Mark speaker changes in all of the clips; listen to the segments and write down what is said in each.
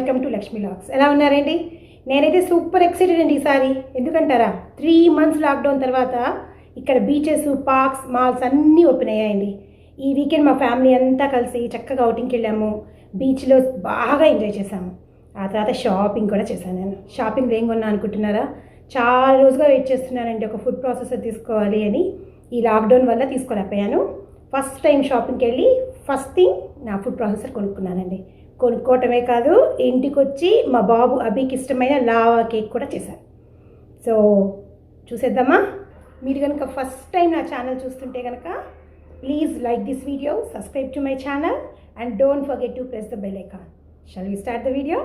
Speaker 1: Welcome to Lakshmi logs. ఎలా ఉన్నారండి? నేనైతే సూపర్ ఎక్సైటెడ్ అండి ఈసారి. ఎందుకంటారా, 3 months లాక్డౌన్ తర్వాత ఇక్కడ బీచెస్, పార్క్స్, మాల్స్ అన్నీ ఓపెన్ అయ్యాయండి. ఈ వీకెండ్ మా ఫ్యామిలీ అంతా కలిసి చక్కగా అవుటింగ్కి వెళ్ళాము. బీచ్లో బాగా ఎంజాయ్ చేశాము. ఆ తర్వాత షాపింగ్ కూడా చేశాను. నేను షాపింగ్ ఏం కొన్నా అనుకుంటున్నారా? చాలా రోజుగా వెయిట్ చేస్తున్నానండి ఒక ఫుడ్ ప్రాసెసర్ తీసుకోవాలి అని. ఈ లాక్డౌన్ వల్ల తీసుకోలేకపోయాను. ఫస్ట్ టైం షాపింగ్కి వెళ్ళి ఫస్ట్ థింగ్ నా ఫుడ్ ప్రాసెసర్ కొనుక్కున్నానండి. కొనుక్కోవటమే కాదు, ఇంటికి వచ్చి మా బాబు అభికి ఇష్టమైన లావా కేక్ కూడా చేశాను. సో చూసేద్దామా? మీరు కనుక ఫస్ట్ టైం నా ఛానల్ చూస్తుంటే కనుక please like this video, subscribe to my channel and don't forget to press the bell icon. Shall we start the video?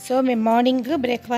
Speaker 1: So మేము మార్నింగ్ బ్రేక్ఫాస్ట్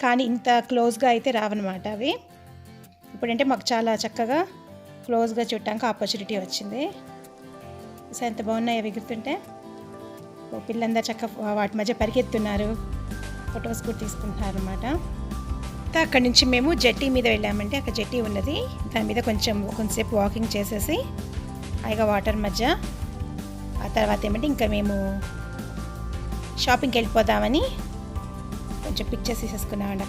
Speaker 1: కానీ ఇంత క్లోజ్గా అయితే రావన్నమాట అవి. ఇప్పుడంటే మాకు చాలా చక్కగా క్లోజ్గా చూడటానికి ఆపర్చునిటీ వచ్చింది. సో ఎంత బాగున్నాయి అవి ఎగురుతుంటే. పిల్లలందరూ చక్కగా వాటి మధ్య పరిగెత్తున్నారు, ఫొటోస్ కూడా తీసుకుంటున్నారు అనమాట. అక్కడి నుంచి మేము జెట్టి మీద వెళ్ళామంటే, అక్కడ జెట్టి ఉన్నది, దాని మీద కొంచెంసేపు వాకింగ్ చేసేసి పైగా వాటర్ మధ్య ఆ తర్వాత ఏమంటే ఇంకా మేము షాపింగ్కి వెళ్ళిపోదామని కొంచెం పిక్చర్స్ తీసేసుకున్నామండి.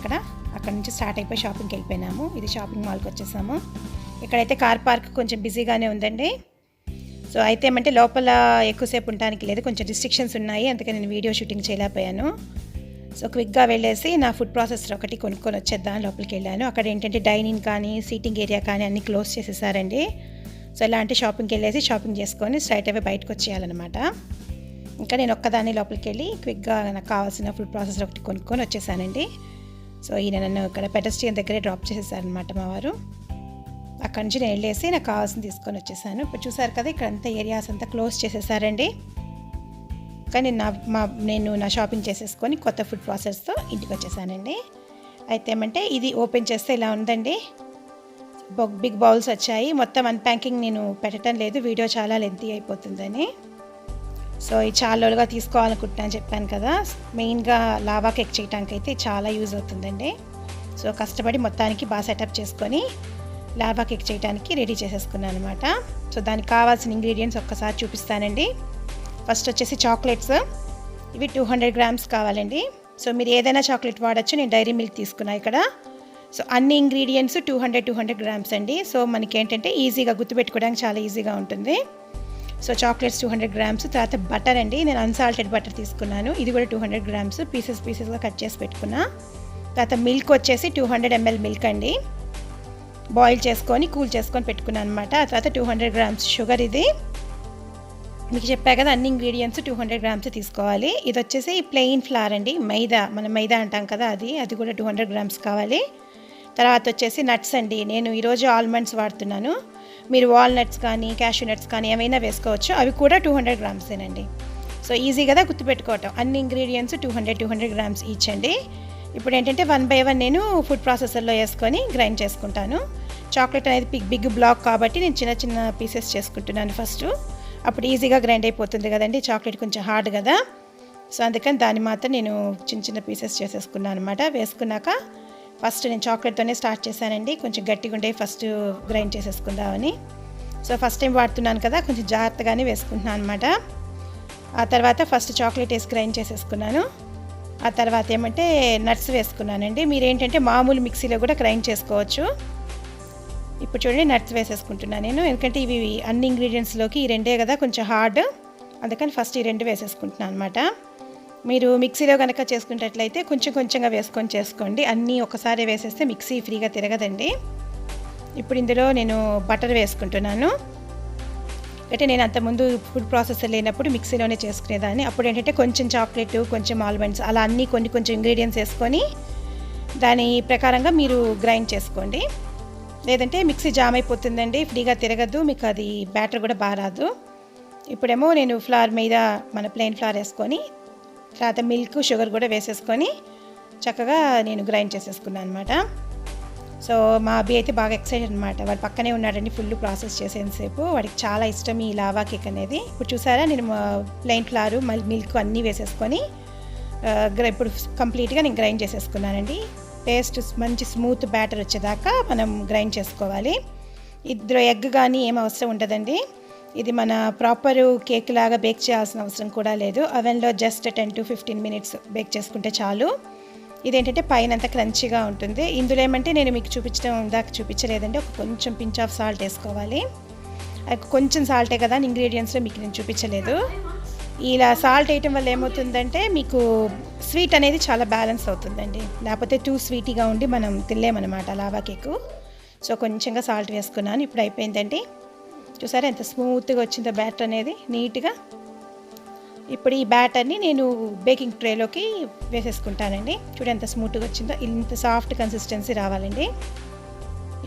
Speaker 1: అక్కడ నుంచి స్టార్ట్ అయిపోయి షాపింగ్కి వెళ్ళిపోయినాము. ఇది షాపింగ్ మాల్కి వచ్చేసాము. ఇక్కడైతే కార్ పార్క్ కొంచెం బిజీగానే ఉందండి. సో అయితే ఏమంటే లోపల ఎక్కువసేపు ఉండడానికి లేదు, కొంచెం రిస్ట్రిక్షన్స్ ఉన్నాయి, అందుకని నేను వీడియో షూటింగ్ చేయలేకపోయాను. సో క్విక్గా వెళ్ళేసి నా ఫుడ్ ప్రాసెసర్ ఒకటి కొనుక్కొని వచ్చేద్దాం లోపలికి వెళ్ళాను. అక్కడ ఏంటంటే డైనింగ్ కానీ సీటింగ్ ఏరియా కానీ అన్నీ క్లోజ్ చేసేసారండి. సో ఇలాంటి షాపింగ్కి వెళ్ళేసి షాపింగ్ చేసుకొని స్ట్రైట్ అవే బయటకు వచ్చేయాలన్నమాట. ఇంకా నేను ఒక్కదాన్ని లోపలికి వెళ్ళి క్విక్గా నాకు కావాల్సిన ఫుడ్ ప్రాసెసర్ ఒకటి కొనుక్కొని వచ్చేసానండి. సో ఈయన నన్ను ఇక్కడ పెడస్ట్రియన్ దగ్గరే డ్రాప్ చేసేసారనమాట మా వారు. అక్కడి నుంచి నేను వెళ్ళేసి నాకు కావాల్సింది తీసుకొని వచ్చేసాను. ఇప్పుడు చూసారు కదా, ఇక్కడ అంతా ఏరియాస్ అంతా క్లోజ్ చేసేసారండి. కానీ నేను నా షాపింగ్ చేసేసుకొని కొత్త ఫుడ్ ప్రాసెస్తో ఇంటికి వచ్చేసానండి. అయితే ఏమంటే ఇది ఓపెన్ చేస్తే ఇలా ఉందండి. బిగ్ బౌల్స్ వచ్చాయి. మొత్తం అన్‌ప్యాకింగ్ నేను పెట్టడం లేదు, వీడియో చాలా లెంతీ అయిపోతుందని. సో ఇది చాలా రోజులుగా తీసుకోవాలనుకుంటున్నాను చెప్పాను కదా. మెయిన్‌గా లావా కేక్ చేయడానికైతే చాలా యూజ్ అవుతుందండి. సో కష్టపడి మొత్తానికి బాగా సెటప్ చేసుకొని లావా కేక్ చేయడానికి రెడీ చేసేసుకున్నాను అనమాట. సో దానికి కావాల్సిన ఇంగ్రీడియంట్స్ ఒక్కసారి చూపిస్తానండి. ఫస్ట్ వచ్చేసి చాక్లెట్స్, ఇవి 200 గ్రామ్స్ కావాలండి. సో మీరు ఏదైనా చాక్లెట్ వాడచ్చు, నేను డైరీ మిల్క్ తీసుకున్నా ఇక్కడ. సో అన్ని ఇంగ్రీడియంట్స్ 200 గ్రామ్స్ అండి. సో మనకి ఏంటంటే ఈజీగా గుర్తుపెట్టుకోవడానికి చాలా ఈజీగా ఉంటుంది. So chocolates 200 grams. తర్వాత బటర్ అండి, నేను అన్సాల్టెడ్ బటర్ తీసుకున్నాను, ఇది కూడా 200 గ్రామ్స్ పీసెస్గా కట్ చేసి పెట్టుకున్నా. తర్వాత మిల్క్ వచ్చేసి 200 ml మిల్క్ అండి, బాయిల్ చేసుకొని కూల్ చేసుకొని పెట్టుకున్నాను అనమాట. ఆ తర్వాత 200 గ్రామ్స్ షుగర్, ఇది మీకు చెప్పా కదా అన్ని ఇంగ్రీడియంట్స్ 200 గ్రామ్స్ తీసుకోవాలి. ఇది వచ్చేసి ప్లెయిన్ ఫ్లవర్ అండి, మైదా, మనం మైదా అంటాం కదా, అది కూడా 200 గ్రామ్స్ కావాలి. తర్వాత వచ్చేసి నట్స్ అండి, నేను ఈరోజు ఆల్మండ్స్ వాడుతున్నాను, మీరు వాల్నట్స్ కానీ క్యాషూ నట్స్ కానీ ఏమైనా వేసుకోవచ్చు, అవి కూడా 200 గ్రామ్సేనండి. సో ఈజీ కదా గుర్తుపెట్టుకోవటం. అన్ని ఇంగ్రీడియంట్స్ 200 గ్రామ్స్ ఈచ్ అండి. ఇప్పుడు ఏంటంటే 1 by 1 నేను ఫుడ్ ప్రాసెసర్లో వేసుకొని గ్రైండ్ చేసుకుంటాను. చాక్లెట్ అనేది బిగ్ బ్లాక్ కాబట్టి నేను చిన్న చిన్న పీసెస్ చేసుకుంటున్నాను ఫస్ట్, అప్పుడు ఈజీగా గ్రైండ్ అయిపోతుంది కదండి. చాక్లెట్ కొంచెం హార్డ్ కదా, సో అందుకని దాన్ని మాత్రం నేను చిన్న చిన్న పీసెస్ చేసేసుకున్నాను అనమాట. వేసుకున్నాక ఫస్ట్ నేను చాక్లెట్తోనే స్టార్ట్ చేశానండి, కొంచెం గట్టిగా ఉండే ఫస్ట్ గ్రైండ్ చేసేసుకుందామని. సో ఫస్ట్ టైం వాడుతున్నాను కదా, కొంచెం జాగ్రత్తగానే వేసుకుంటున్నాను అనమాట. ఆ తర్వాత ఫస్ట్ చాక్లెట్ వేసి గ్రైండ్ చేసేసుకున్నాను. ఆ తర్వాత ఏమంటే నట్స్ వేసుకున్నానండి, మీరేంటంటే మామూలు మిక్సీలో కూడా గ్రైండ్ చేసుకోవచ్చు. ఇప్పుడు చూడండి నట్స్ వేసేసుకుంటున్నాను నేను, ఎందుకంటే ఇవి అన్ని ఇంగ్రీడియంట్స్లోకి ఈ రెండే కదా కొంచెం హార్డ్, అందుకని ఫస్ట్ ఈ రెండు వేసేసుకుంటున్నాను అనమాట. మీరు మిక్సీలో కనుక చేసుకునేటట్లయితే కొంచెం కొంచెంగా వేసుకొని చేసుకోండి, అన్నీ ఒకసారి వేసేస్తే మిక్సీ ఫ్రీగా తిరగదండి. ఇప్పుడు ఇందులో నేను బటర్ వేసుకుంటున్నాను, అంటే నేను అంతకుముందు ఫుడ్ ప్రాసెసర్ లేనప్పుడు మిక్సీలోనే చేసుకునేదాన్ని. అప్పుడు ఏంటంటే కొంచెం చాక్లెట్, కొంచెం ఆల్మండ్స్, అలా అన్నీ కొంచెం ఇంగ్రీడియంట్స్ వేసుకొని దాని ప్రకారంగా మీరు గ్రైండ్ చేసుకోండి, లేదంటే మిక్సీ జామ్ అయిపోతుందండి, ఫ్రీగా తిరగద్దు, మీకు అది బ్యాటర్ కూడా బాగా రాదు. ఇప్పుడేమో నేను ఫ్లవర్ మీద మన ప్లెయిన్ ఫ్లవర్ వేసుకొని తర్వాత మిల్క్ షుగర్ కూడా వేసేసుకొని చక్కగా నేను గ్రైండ్ చేసేసుకున్నాను అనమాట. సో మా అబ్బాయి అయితే బాగా ఎక్సైటెడ్ అనమాట, వాడు పక్కనే ఉన్నాడండి ఫుల్ ప్రాసెస్ చేసేంతసేపు, వాడికి చాలా ఇష్టం ఈ లావా కేక్ అనేది. ఇప్పుడు చూసారా నేను ప్లెయిన్ ఫ్లవర్ మళ్ళీ మిల్క్ అన్నీ వేసేసుకొని ఇప్పుడు కంప్లీట్గా నేను గ్రైండ్ చేసేసుకున్నానండి. పేస్ట్ మంచి స్మూత్ బ్యాటర్ వచ్చేదాకా మనం గ్రైండ్ చేసుకోవాలి. ఇందులో ఎగ్ కానీ ఏం అవసరం ఉండదండి, ఇది మన ప్రాపర్ కేక్ లాగా బేక్ చేయాల్సిన అవసరం కూడా లేదు, అవెన్లో జస్ట్ 10 to 15 minutes బేక్ చేసుకుంటే చాలు. ఇదేంటంటే పైన అంతా క్రంచీగా ఉంటుంది. ఇందులో ఏమంటే నేను మీకు చూపించలేదండి, ఒక కొంచెం పించ్ ఆఫ్ సాల్ట్ వేసుకోవాలి. కొంచెం సాల్టే కదా ఇంగ్రీడియంట్స్లో మీకు నేను చూపించలేదు. ఇలా సాల్ట్ వేయటం వల్ల ఏమవుతుందంటే మీకు స్వీట్ అనేది చాలా బ్యాలెన్స్ అవుతుందండి, లేకపోతే టూ స్వీటీగా ఉండి మనం తినలేమన్నమాట లావా కేకు. సో కొంచెంగా సాల్ట్ వేసుకున్నాను. ఇప్పుడు అయిపోయిందండి, చూసారా ఎంత స్మూత్గా వచ్చిందో బ్యాటర్ అనేది నీట్గా. ఇప్పుడు ఈ బ్యాటర్ని నేను బేకింగ్ ట్రేలోకి వేసేసుకుంటానండి. చూడండి ఎంత స్మూత్గా వచ్చిందో, ఇంత సాఫ్ట్ కన్సిస్టెన్సీ రావాలండి.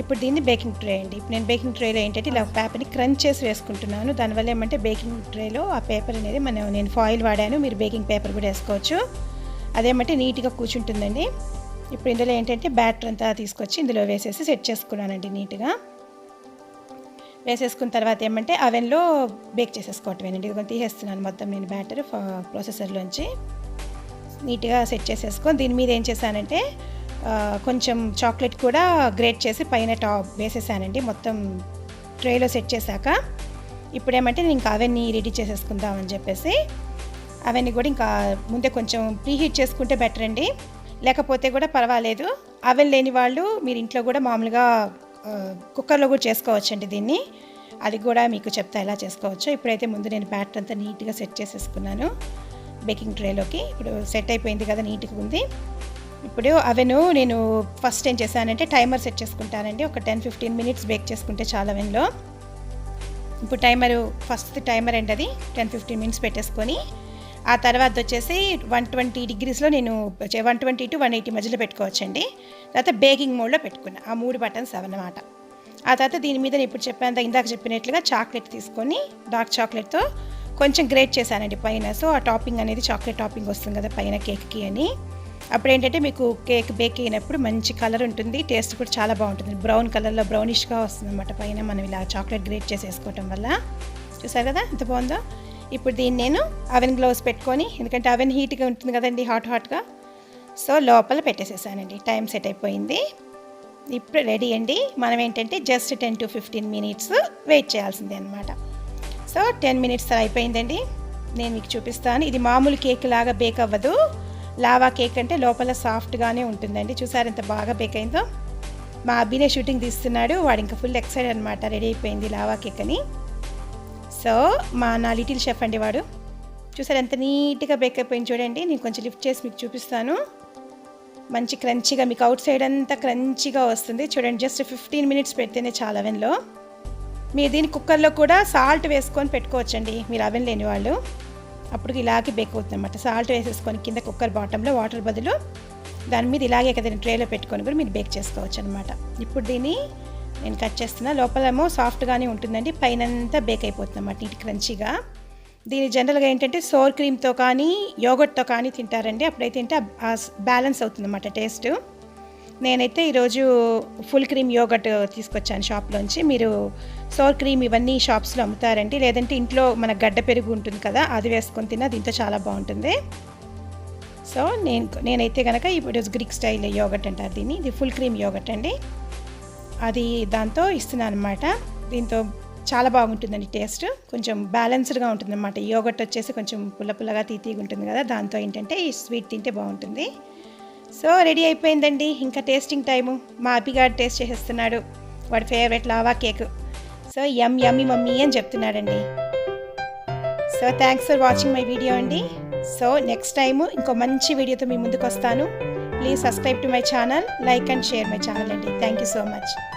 Speaker 1: ఇప్పుడు దీన్ని బేకింగ్ ట్రే అండి, ఇప్పుడు నేను బేకింగ్ ట్రేలో ఏంటంటే ఇలా పేపర్ని క్రంచ్ చేసి వేసుకుంటున్నాను. దానివల్ల ఏమంటే బేకింగ్ ట్రేలో ఆ పేపర్ అనేది నేను ఫాయిల్ వాడాను, మీరు బేకింగ్ పేపర్ కూడా వేసుకోవచ్చు, అదేమంటే నీట్గా కూర్చుంటుందండి. ఇప్పుడు ఇందులో ఏంటంటే బ్యాటర్ అంతా తీసుకొచ్చి ఇందులో వేసేసి సెట్ చేసుకున్నానండి నీట్గా. వేసేసుకున్న తర్వాత ఏమంటే అవెన్లో బేక్ చేసేసుకోవటమేనండి. ఇది తీసేస్తున్నాను మొత్తం నేను బ్యాటర్ ప్రాసెసర్లోంచి నీట్గా సెట్ చేసేసుకొని దీని మీద ఏం చేశానంటే కొంచెం చాక్లెట్ కూడా గ్రేట్ చేసి పైన టాప్ వేసేసానండి మొత్తం ట్రేలో సెట్ చేశాక. ఇప్పుడు ఏమంటే నేను ఇంకా అవన్నీ రెడీ చేసేసుకుందామని చెప్పేసి అవన్నీ కూడా ఇంకా ముందే కొంచెం ప్రీహీట్ చేసుకుంటే బెటర్ అండి, లేకపోతే కూడా పర్వాలేదు. అవెన్ లేని వాళ్ళు మీరు ఇంట్లో కూడా మామూలుగా కుక్కర్లో కూడా చేసుకోవచ్చండి దీన్ని, అది కూడా మీకు చెప్తా ఎలా చేసుకోవచ్చో. ఇప్పుడైతే ముందు నేను బ్యాటర్ అంతా నీట్గా సెట్ చేసేసుకున్నాను బేకింగ్ ట్రేలోకి. ఇప్పుడు సెట్ అయిపోయింది కదా, నీట్గా ఉంది. ఇప్పుడు అవెను నేను ఫస్ట్ ఏం చేశానంటే టైమర్ సెట్ చేసుకుంటానండి, ఒక 10-15 minutes బేక్ చేసుకుంటే చాలా అవెన్లో. ఇప్పుడు ఫస్ట్ టైమర్ అండి, అది 10-15 minutes పెట్టేసుకొని ఆ తర్వాత వచ్చేసి 120 degreesలో నేను 120 to 180 మధ్యలో పెట్టుకోవచ్చండి. తర్వాత బేకింగ్ మోడ్లో పెట్టుకున్నా, ఆ 3 buttons అన్నమాట. ఆ తర్వాత దీని మీద ఇప్పుడు ఇందాక చెప్పినట్లుగా చాక్లెట్ తీసుకొని డార్క్ చాక్లెట్తో కొంచెం గ్రేట్ చేశానండి పైన. సో ఆ టాపింగ్ అనేది చాక్లెట్ టాపింగ్ వస్తుంది కదా పైన కేక్కి అని, అప్పుడు ఏంటంటే మీకు కేక్ బేక్ అయినప్పుడు మంచి కలర్ ఉంటుంది, టేస్ట్ కూడా చాలా బాగుంటుంది. బ్రౌన్ కలర్లో బ్రౌనిష్గా వస్తుంది అనమాట పైన మనం ఇలా చాక్లెట్ గ్రేట్ చేసి వేసుకోవటం వల్ల. చూసారు కదా ఎంత బాగుందో. ఇప్పుడు దీన్ని నేను అవెన్ గ్లోవ్స్ పెట్టుకొని, ఎందుకంటే అవెన్ హీట్గా ఉంటుంది కదండి, హాట్గా, సో లోపల పెట్టేసేసానండి. టైం సెట్ అయిపోయింది. ఇప్పుడు రెడీ అండి. మనం ఏంటంటే జస్ట్ 10 to 15 minutes వెయిట్ చేయాల్సిందే అనమాట. సో 10 minutes అయిపోయిందండి. నేను మీకు చూపిస్తాను. ఇది మామూలు కేక్ లాగా బేక్ అవ్వదు, లావా కేక్ అంటే లోపల సాఫ్ట్గానే ఉంటుందండి. చూసారు ఎంత బాగా బేక్ అయిందో. మా అబ్బినే షూటింగ్ తీస్తున్నాడు, వాడు ఇంకా ఫుల్ ఎక్సైటెడ్ అనమాట, రెడీ అయిపోయింది లావా కేక్ అని. సో నా లిటిల్ షెఫ్ అండి వాడు. చూసారు ఎంత నీట్గా బేక్ అయిపోయింది చూడండి. నేను కొంచెం లిఫ్ట్ చేసి మీకు చూపిస్తాను. మంచి క్రంచీగా, మీకు అవుట్ సైడ్ అంతా క్రంచీగా వస్తుంది చూడండి. జస్ట్ 15 minutes పెడితేనే చాలా అవెన్లో. మీరు దీన్ని కుక్కర్లో కూడా సాల్ట్ వేసుకొని పెట్టుకోవచ్చండి, మీరు అవెన్ లేని వాళ్ళు. అప్పుడు ఇలాగే బేక్ అవుతుంది అనమాట. సాల్ట్ వేసేసుకొని కింద కుక్కర్ బాటంలో వాటర్ బదులు దాని మీద ఇలాగే కదండి ట్రేలో పెట్టుకొని కూడా మీరు బేక్ చేసుకోవచ్చు అనమాట. ఇప్పుడు దీన్ని నేను కట్ చేస్తున్నా. లోపలేమో సాఫ్ట్గానే ఉంటుందండి, పైనంతా బేక్ అయిపోతుంది అన్నమాట నీటి క్రంచీగా. దీని జనరల్గా ఏంటంటే సోర్ క్రీమ్తో కానీ యోగర్ట్తో కానీ తింటారండి, అప్పుడైతే ఏంటంటే బ్యాలెన్స్ అవుతుంది అన్నమాట టేస్ట్. నేనైతే ఈరోజు ఫుల్ క్రీమ్ యోగర్ట్ తీసుకొచ్చాను షాప్లోంచి. మీరు సోర్ క్రీమ్ ఇవన్నీ షాప్స్లో అమ్ముతారండి, లేదంటే ఇంట్లో మన గడ్డ పెరుగు ఉంటుంది కదా, అది వేసుకొని తిన్నా దీంతో చాలా బాగుంటుంది. సో నేనైతే కనుక ఇప్పుడు గ్రీక్ స్టైల్ యోగర్ట్ అంటారు దీన్ని, ఇది ఫుల్ క్రీమ్ యోగర్ట్ అండి, అది దాంతో ఇస్తున్నాను అనమాట. దీంతో చాలా బాగుంటుందండి టేస్ట్, కొంచెం బ్యాలెన్స్డ్గా ఉంటుంది అన్నమాట. యోగర్ట్ వచ్చేసి కొంచెం పుల్లగా తీతీగా ఉంటుంది కదా, దాంతో ఏంటంటే ఈ స్వీట్ తింటే బాగుంటుంది. సో రెడీ అయిపోయిందండి. ఇంకా టేస్టింగ్ టైము. మా అబ్బిగాడు టేస్ట్ చేసేస్తున్నాడు, వాడి favourite lava cake. So yummy mummy అని చెప్తున్నాడండి. So thanks for watching my video అండి. సో నెక్స్ట్ టైము ఇంకో మంచి వీడియోతో మీ ముందుకు వస్తాను. Please subscribe to my channel, like and share my channel అండి. Thank you so much.